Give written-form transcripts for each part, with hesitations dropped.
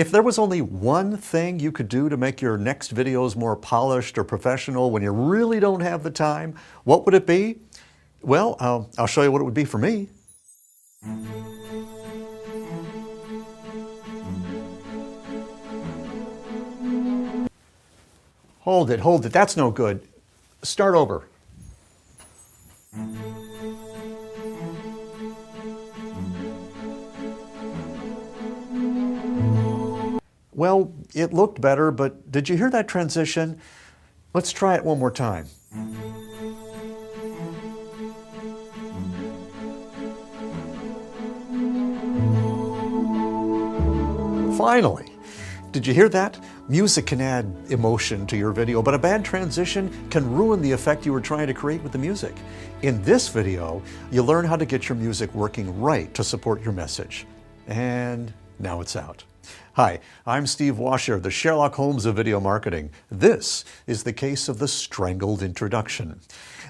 If there was only one thing you could do to make your next videos more polished or professional when you really don't have the time, what would it be? Well, I'll show you what it would be for me. Hold it, that's no good. Start over. Well, it looked better, but did you hear that transition? Let's try it one more time. Finally! Did you hear that? Music can add emotion to your video, but a bad transition can ruin the effect you were trying to create with the music. In this video, you'll learn how to get your music working right to support your message. And now it's out. Hi, I'm Steve Washer, the Sherlock Holmes of video marketing. This is the case of the strangled introduction.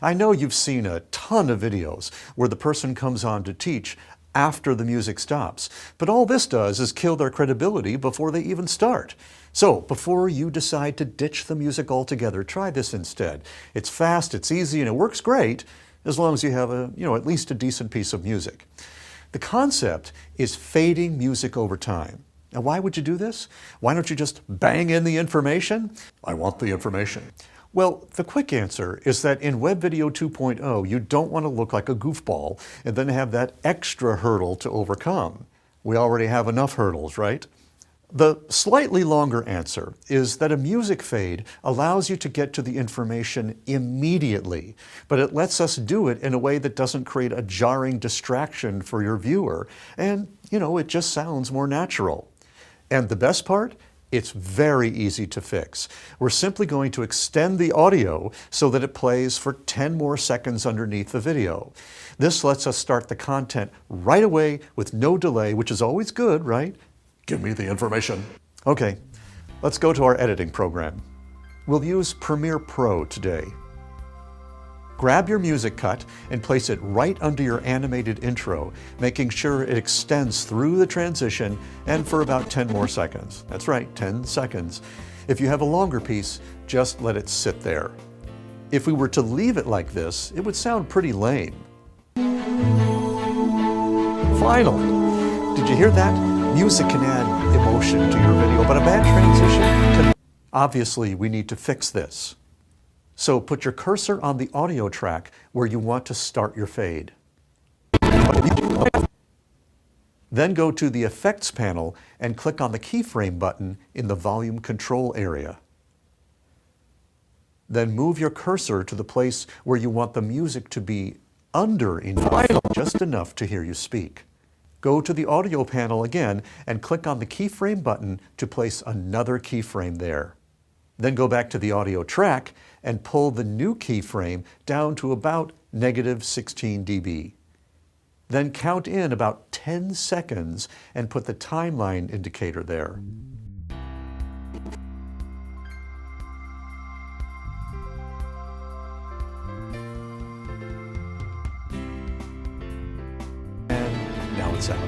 I know you've seen a ton of videos where the person comes on to teach after the music stops, but all this does is kill their credibility before they even start. So before you decide to ditch the music altogether, try this instead. It's fast, it's easy, and it works great as long as you have at least a decent piece of music. The concept is fading music over time. Now, why would you do this? Why don't you just bang in the information? I want the information. Well, the quick answer is that in Web Video 2.0, you don't want to look like a goofball and then have that extra hurdle to overcome. We already have enough hurdles, right? The slightly longer answer is that a music fade allows you to get to the information immediately, but it lets us do it in a way that doesn't create a jarring distraction for your viewer, and, it just sounds more natural. And the best part? It's very easy to fix. We're simply going to extend the audio so that it plays for 10 more seconds underneath the video. This lets us start the content right away with no delay, which is always good, right? Give me the information. Okay, let's go to our editing program. We'll use Premiere Pro today. Grab your music cut and place it right under your animated intro, making sure it extends through the transition and for about 10 more seconds. That's right, 10 seconds. If you have a longer piece, just let it sit there. If we were to leave it like this, it would sound pretty lame. Finally, did you hear that? Music can add emotion to your video, but a bad transition can... Obviously, we need to fix this. So put your cursor on the audio track where you want to start your fade. Then go to the Effects panel and click on the keyframe button in the volume control area. Then move your cursor to the place where you want the music to be under enough, just enough to hear you speak. Go to the audio panel again and click on the keyframe button to place another keyframe there. Then go back to the audio track and pull the new keyframe down to about -16 dB. Then count in about 10 seconds and put the timeline indicator there. And now it's out.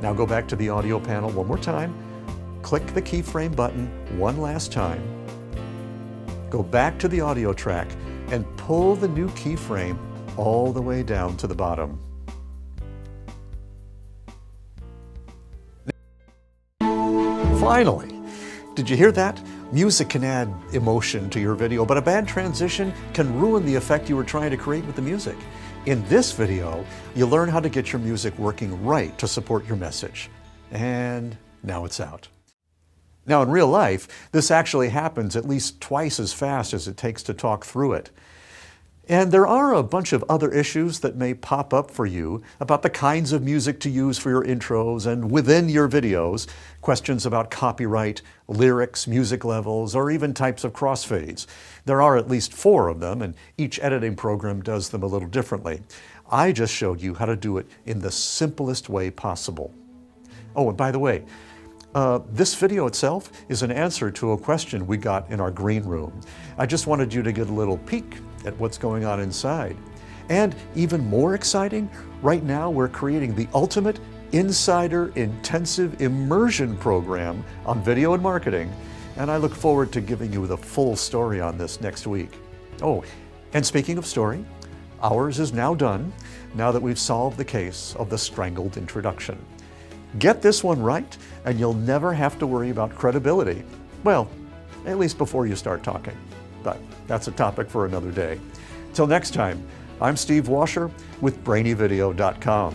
Now go back to the audio panel one more time. Click the keyframe button one last time. Go back to the audio track and pull the new keyframe all the way down to the bottom. Finally, did you hear that? Music can add emotion to your video, but a bad transition can ruin the effect you were trying to create with the music. In this video, you'll learn how to get your music working right to support your message. And now it's out. Now, in real life, this actually happens at least twice as fast as it takes to talk through it. And there are a bunch of other issues that may pop up for you about the kinds of music to use for your intros and within your videos, questions about copyright, lyrics, music levels, or even types of crossfades. There are at least 4 of them, and each editing program does them a little differently. I just showed you how to do it in the simplest way possible. Oh, and by the way, this video itself is an answer to a question we got in our green room. I just wanted you to get a little peek at what's going on inside. And even more exciting, right now we're creating the ultimate insider intensive immersion program on video and marketing, and I look forward to giving you the full story on this next week. Oh, and speaking of story, ours is now done, now that we've solved the case of the strangled introduction. Get this one right, and you'll never have to worry about credibility. Well, at least before you start talking. But that's a topic for another day. Till next time, I'm Steve Washer with BrainyVideo.com.